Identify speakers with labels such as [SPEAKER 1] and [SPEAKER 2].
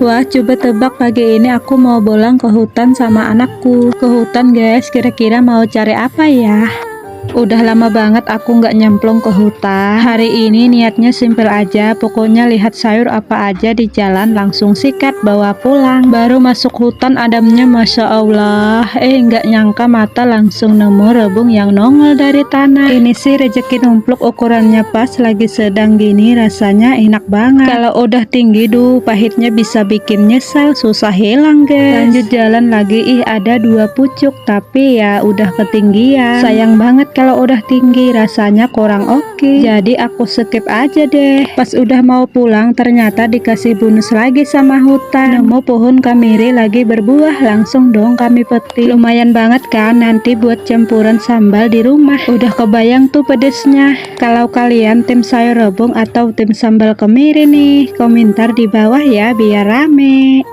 [SPEAKER 1] Wah, coba tebak pagi ini aku mau bolang ke hutan sama anakku. Ke hutan guys, kira-kira mau cari apa ya? Udah lama banget aku nggak nyemplung ke hutan. Hari ini niatnya simpel aja, pokoknya lihat sayur apa aja di jalan langsung sikat bawa pulang. Baru masuk hutan adamnya Masya Allah. Nggak nyangka mata langsung nemu rebung yang nongol dari tanah. Ini sih rezeki numpluk, ukurannya pas, lagi sedang gini rasanya enak banget. Kalau udah tinggi pahitnya bisa bikin nyesel, susah hilang guys. Lanjut jalan lagi, ada 2 pucuk tapi ya udah ketinggian. Sayang banget kalau udah tinggi, rasanya kurang oke. Jadi aku skip aja deh. Pas udah mau pulang ternyata dikasih bonus lagi sama hutan. Nemu pohon kamiri lagi berbuah, langsung dong kami petik. Lumayan banget kan nanti buat campuran sambal di rumah. Udah kebayang tuh pedesnya. Kalau kalian tim sayur rebung atau tim sambal kemiri nih, komentar di bawah ya biar rame.